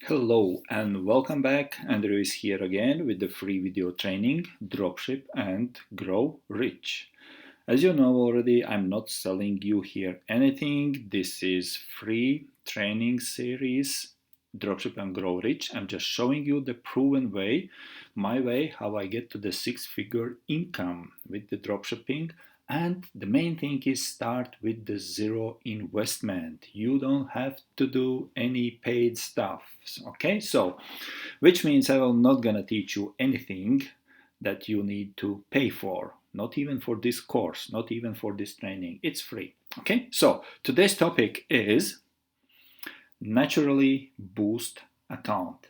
Hello and welcome back. Andrew is here again with the free video training Dropship and Grow Rich. As you know already, I'm not selling you here anything. This is free training series Dropship and Grow Rich. I'm just showing you the proven way, my way, how I get to the six-figure income with the dropshipping. And the main thing is start with the zero investment. You don't have to do any paid stuff. Okay, so which means I will not gonna teach you anything that you need to pay for. Not even for this course, not even for this training. It's free. Okay, so today's topic is naturally boost account.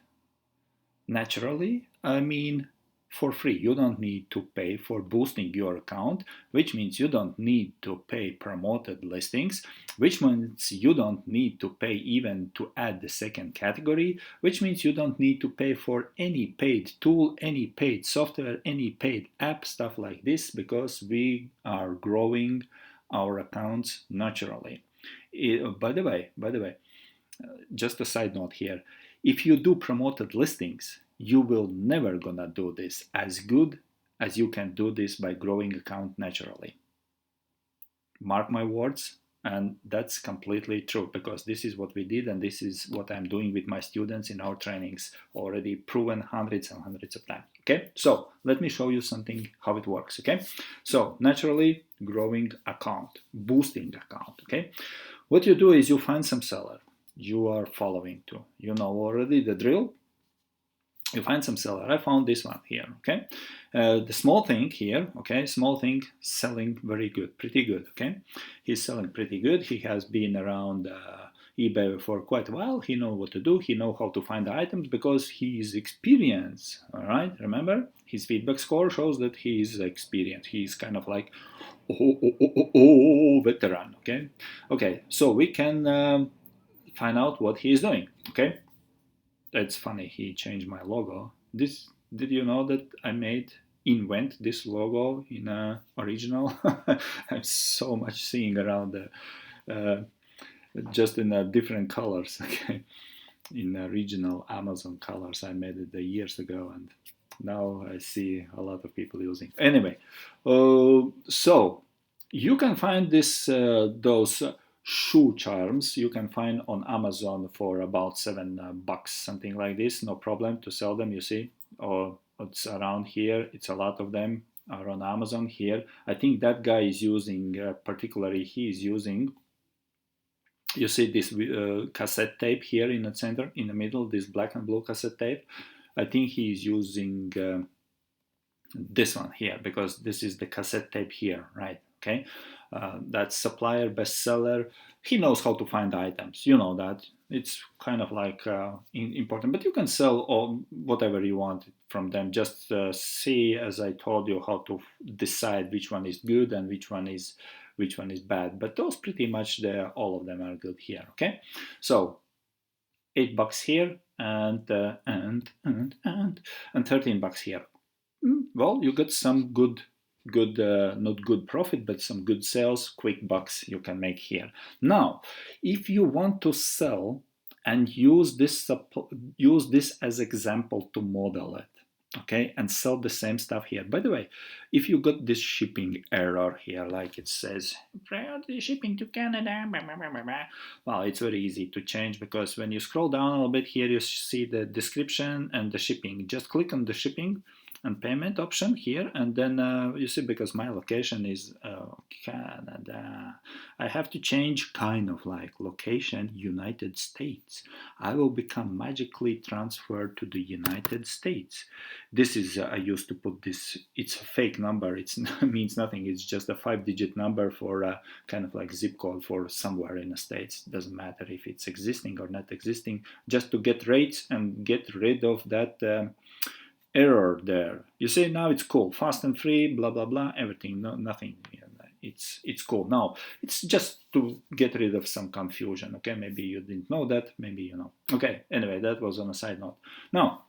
Naturally, I mean for free. You don't need to pay for boosting your account, which means you don't need to pay promoted listings, which means you don't need to pay even to add the second category, which means you don't need to pay for any paid tool, any paid software, any paid app, stuff like this, because we are growing our accounts naturally. By the way, just a side note here. If you do promoted listings, you will never gonna do this as good as you can do this by growing account naturally. Mark my words, and that's completely true because this is what we did and this is what I'm doing with my students in our trainings, already proven hundreds and hundreds of times. Okay, so let me show you something how it works. Okay, so naturally growing account, boosting account. Okay, what you do is you find some seller you are following to. You know already the drill. You find some seller. I found this one here. Okay, the small thing here. Okay, small thing selling very good, pretty good. Okay, he's selling pretty good. He has been around eBay for quite a while. He knows what to do. He knows how to find the items because he's experienced. All right, remember his feedback score shows that he is experienced. He's kind of like veteran. Okay, so we can find out what he is doing. Okay, it's funny, he changed my logo. This, did you know that I invent this logo in original? I'm so much seeing around just in different colors. Okay, in regional Amazon colors. I made it years ago, and now I see a lot of people using. Anyway, so you can find those shoe charms you can find on Amazon for about $7, something like this. No problem to sell them. You see, or it's around here. It's a lot of them are on Amazon here. I think that guy is using, particularly he is using. You see this cassette tape here in the center, in the middle, this black and blue cassette tape. I think he is using this one here because this is the cassette tape here, right? Okay, that's supplier bestseller. He knows how to find items. You know that it's kind of like important, but you can sell all whatever you want from them. Just see, as I told you, how to decide which one is good and which one is bad. But those pretty much all of them are good here. Okay, so $8 here and $13 here. Well, you got some good not good profit, but some good sales, quick bucks you can make here. Now, if you want to sell and use this as example to model it, okay, and sell the same stuff here. By the way, if you got this shipping error here, like it says priority shipping to Canada, well, it's very easy to change because when you scroll down a little bit here, you see the description and the shipping. Just click on the shipping and payment option here, and then you see, because my location is Canada, I have to change kind of like location United States. I will become magically transferred to the United States. This is I used to put this, it's a fake number, it means nothing, it's just a 5-digit number for kind of like zip code for somewhere in the States. Doesn't matter if it's existing or not existing, just to get rates and get rid of that error there. You say now it's cool, fast and free, blah blah blah, everything, no, nothing. It's cool. Now it's just to get rid of some confusion. Okay, maybe you didn't know that, maybe you know. Okay, anyway, that was on a side note. Now,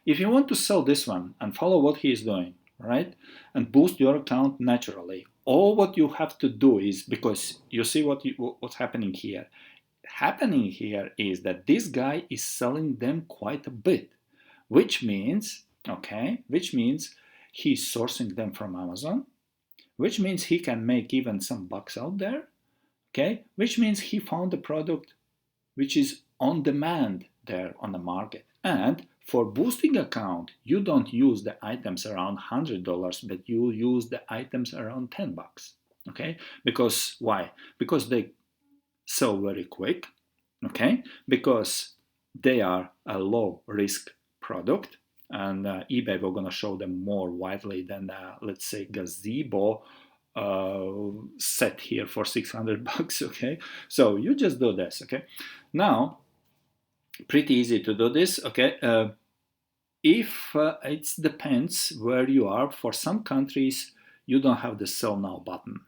if you want to sell this one and follow what he is doing, right, and boost your account naturally, all what you have to do is, because you see what's happening here. happening here is that this guy is selling them quite a bit, which means, which means he's sourcing them from Amazon, which means he can make even some bucks out there, which means he found a product which is on demand there on the market. And for boosting account, you don't use the items around $100, but you use the items around $10. Because why? Because they sell very quick. Because they are a low risk product, and eBay, we're going to show them more widely than let's say gazebo set here for $600. So you just do this. Now pretty easy to do this. If it depends where you are. For some countries you don't have the sell now button.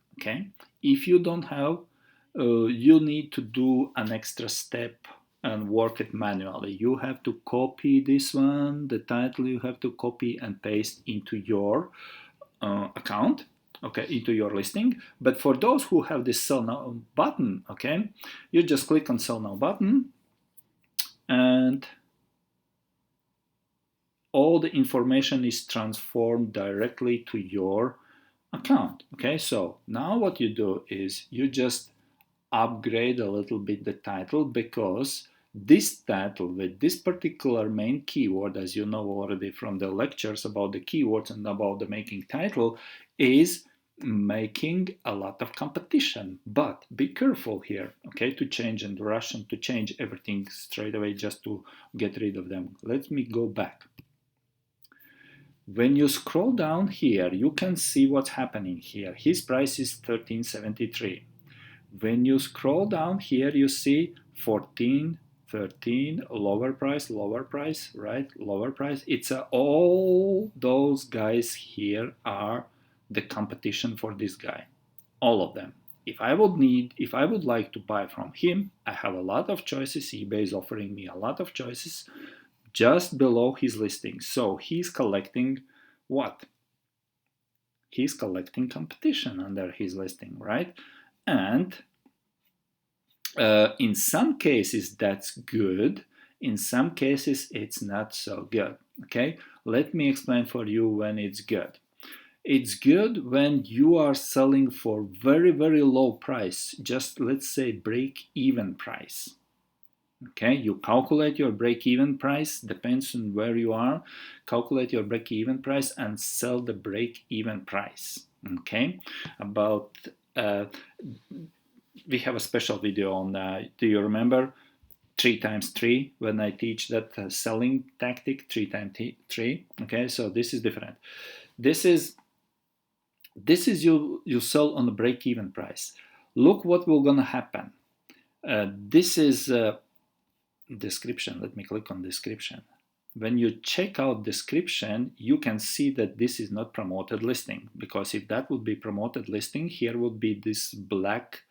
If you don't have, you need to do an extra step and work it manually. You have to copy this one, the title you have to copy and paste into your account, into your listing. But for those who have this sell now button, you just click on sell now button and all the information is transformed directly to your account. So now what you do is you just upgrade a little bit the title, because this title with this particular main keyword, as you know already from the lectures about the keywords and about the making title, is making a lot of competition. But be careful here, to change and rush and to change everything straight away just to get rid of them. Let me go back. When you scroll down here, you can see what's happening here. His price is $13.73. When you scroll down here, you see 14, 13, lower price, right? Lower price. It's all those guys here are the competition for this guy. All of them. If I would like to buy from him, I have a lot of choices. eBay is offering me a lot of choices just below his listing. So he's collecting what? He's collecting competition under his listing, right? And in some cases that's good, in some cases it's not so good. Let me explain for you when it's good. It's good when you are selling for very, very low price, just let's say break-even price. You calculate your break-even price, depends on where you are, calculate your break-even price and sell the break-even price. About we have a special video on do you remember 3x3 when I teach that selling tactic 3x3? So this is different. This is you sell on the break-even price. Look what will gonna happen. This is description. Let me click on description. When you check out description, you can see that this is not promoted listing, because if that would be promoted listing, here would be this black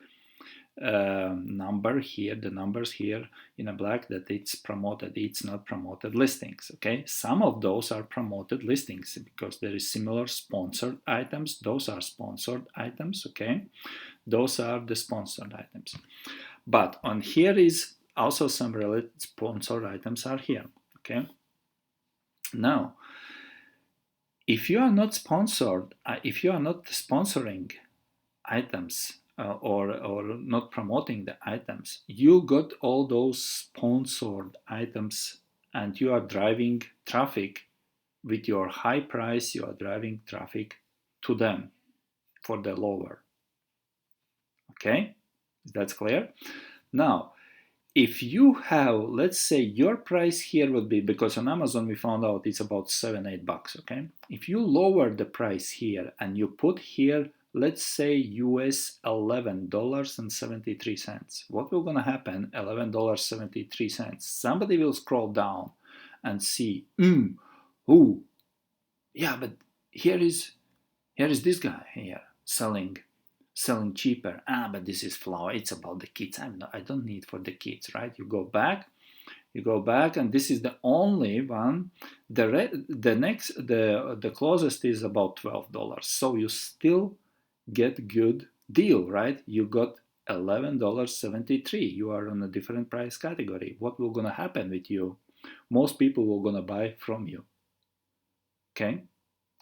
number here, the numbers here in a black, that it's promoted. It's not promoted listings. Some of those are promoted listings because there is similar sponsored items. Those are sponsored items. Those are the sponsored items. But on here is also some related sponsored items are here. Now, if you are not sponsored, if you are not sponsoring items or not promoting the items, you got all those sponsored items and you are driving traffic with your high price. You are driving traffic to them for the lower. That's clear. Now, if you have, let's say your price here would be, because on Amazon we found out it's about $7-8. If you lower the price here and you put here, let's say US $11.73, what will gonna happen? $11.73. Somebody will scroll down and see, yeah, but here is this guy here selling cheaper. But this is flour. It's about the kids. I don't need for the kids, right? You go back, and this is the only one. The closest is about $12. So you still get good deal, right? You got $11.73. You are on a different price category. What will gonna happen with you? Most people will gonna buy from you. Okay?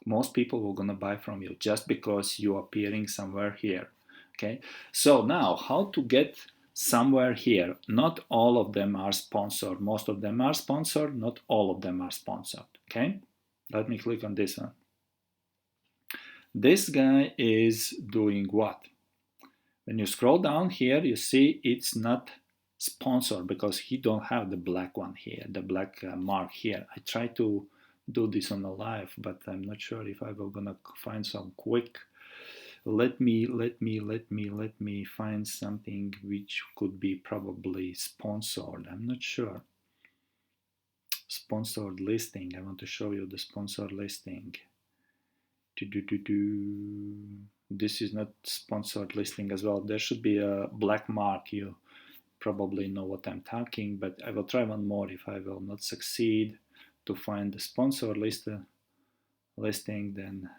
Most people will gonna buy from you just because you are appearing somewhere here. Okay? So now how to get somewhere here? Not all of them are sponsored. Most of them are sponsored, not all of them are sponsored. Okay? Let me click on this one. This guy is doing what? When you scroll down here, you see it's not sponsored because he don't have the black one here, the black mark here. I try to do this on a live, but I'm not sure if I will gonna find some quick. Let me find something which could be probably sponsored. I'm not sure. Sponsored listing. I want to show you the sponsored listing. This is not sponsored listing as well. There should be a black mark. You probably know what I'm talking, but I will try one more. If I will not succeed to find the sponsored listing, then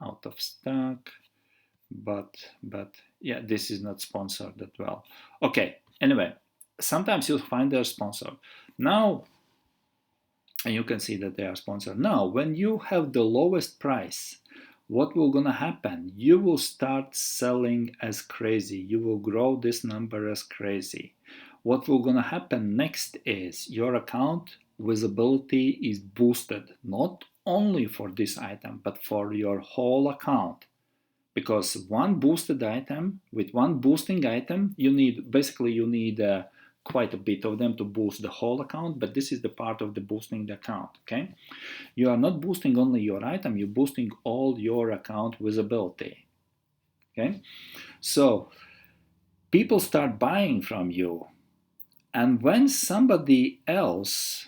out of stock. But yeah, this is not sponsored as well. Okay, anyway, sometimes you'll find they're sponsored. Now, and you can see that they are sponsored. Now, when you have the lowest price, what will gonna happen? You will start selling as crazy. You will grow this number as crazy. What will gonna happen next is your account visibility is boosted, not only for this item, but for your whole account. Because one boosted item, with one boosting item, you need quite a bit of them to boost the whole account, but this is the part of the boosting the account, okay? You are not boosting only your item, you're boosting all your account visibility, okay? So people start buying from you, and when somebody else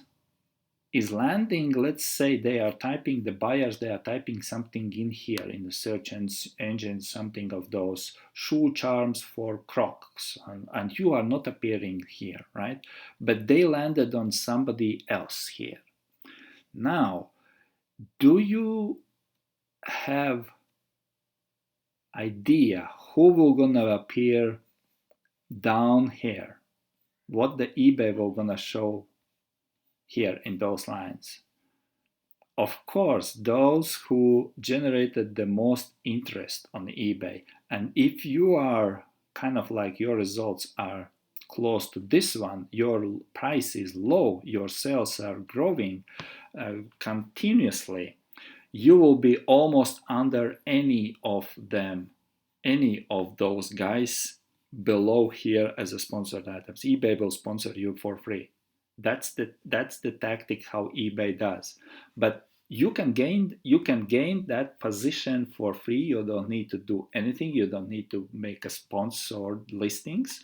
is landing, let's say they are typing, the buyers, they are typing something in here in the search engine, something of those shoe charms for Crocs, and you are not appearing here, right? But they landed on somebody else here. Now, do you have idea who will gonna appear down here? What the eBay will gonna show here in those lines? Of course, those who generated the most interest on eBay. And if you are kind of like your results are close to this one, your price is low, your sales are growing continuously, you will be almost under any of them, any of those guys below here as a sponsored items. eBay will sponsor you for free. That's the tactic how eBay does. But you can gain that position for free. You don't need to do anything. You don't need to make a sponsored listings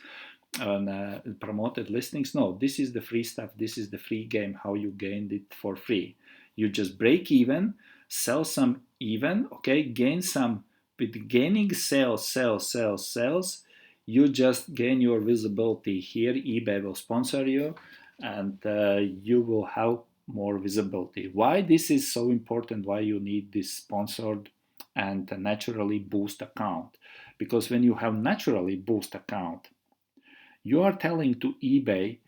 and promoted listings. No, this is the free stuff. This is the free game. How you gained it for free. You just break even, sell some even. Okay, gain some. With gaining sales, you just gain your visibility here. eBay will sponsor you, and you will have more visibility. Why this is so important, why you need this sponsored and naturally boost account? Because when you have naturally boost account, you are telling to eBay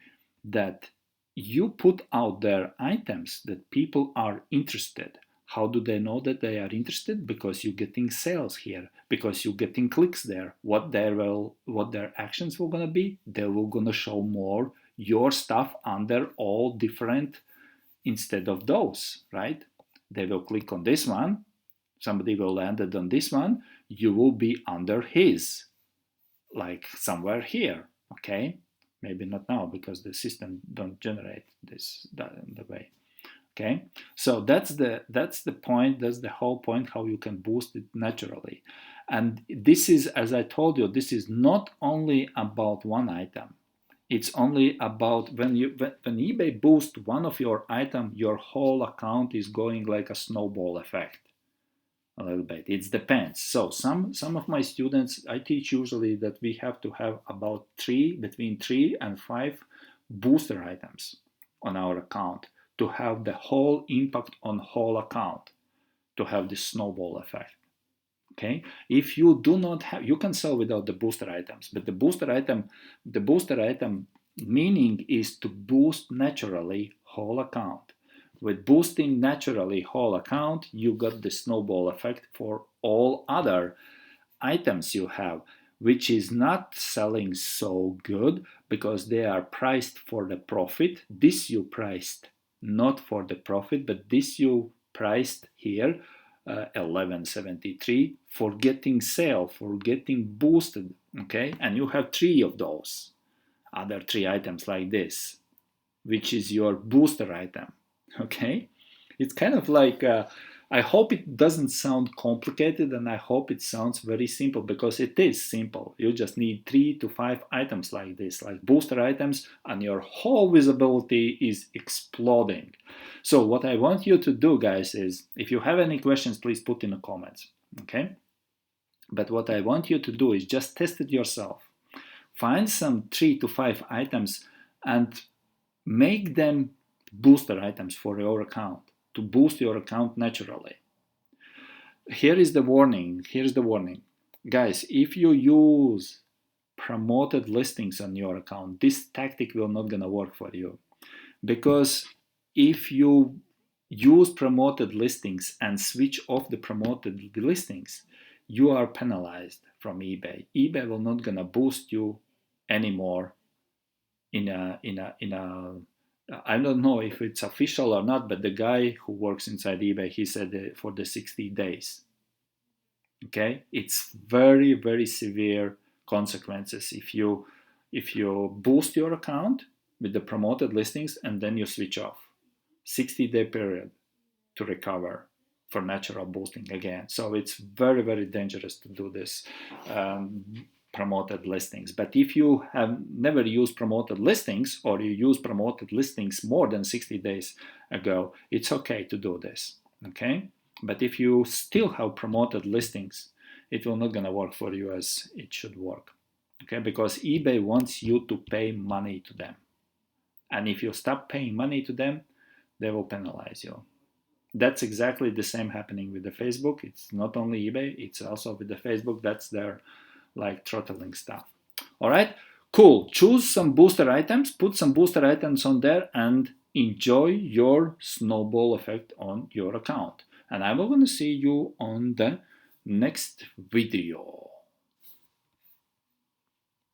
that you put out there items that people are interested. How do they know that they are interested? Because you're getting sales here, because you're getting clicks there. What their actions will gonna be? They will gonna show more your stuff under all different instead of those, right? They will click on this one, somebody will land it on this one, you will be under his, like somewhere here, okay? Maybe not now because the system don't generate that in the way. Okay, so that's the point, that's the whole point, how you can boost it naturally. And this is, as I told you, this is not only about one item. It's only about when eBay boosts one of your item, your whole account is going like a snowball effect a little bit. It depends. So some of my students, I teach usually that we have to have about between 3 and 5 booster items on our account to have the whole impact on whole account, to have this snowball effect. Okay, if you do not have, you can sell without the booster items, but the booster item meaning is to boost naturally whole account. With boosting naturally whole account, you got the snowball effect for all other items you have, which is not selling so good because they are priced for the profit. This you priced not for the profit, but this you priced here 1173 for getting sale, for getting boosted. Okay, and you have three of those other three items like this, which is your booster item. Okay, it's kind of like I hope it doesn't sound complicated, and I hope it sounds very simple, because it is simple. You just need 3 to 5 items like this, like booster items, and your whole visibility is exploding. So what I want you to do, guys, is if you have any questions, please put in the comments. Okay, but what I want you to do is just test it yourself. Find some 3 to 5 items and make them booster items for your account, to boost your account naturally. Here is the warning. Here's the warning. Guys, if you use promoted listings on your account, this tactic will not gonna work for you. Because if you use promoted listings and switch off the promoted listings, you are penalized from eBay. eBay will not gonna boost you anymore in a I don't know if it's official or not, but the guy who works inside eBay, he said for the 60 days. Okay, it's very, very severe consequences if you boost your account with the promoted listings and then you switch off. 60-day period to recover for natural boosting again. So it's very, very dangerous to do this. Promoted listings. But if you have never used promoted listings, or you use promoted listings more than 60 days ago, it's okay to do this. Okay, but if you still have promoted listings, it will not gonna work for you as it should work. Okay, because eBay wants you to pay money to them, and if you stop paying money to them, they will penalize you. That's exactly the same happening with the Facebook. It's not only eBay, it's also with the Facebook. That's their like throttling stuff. All right, cool. Choose some booster items, put some booster items on there, and enjoy your snowball effect on your account. And I'm going to see you on the next video.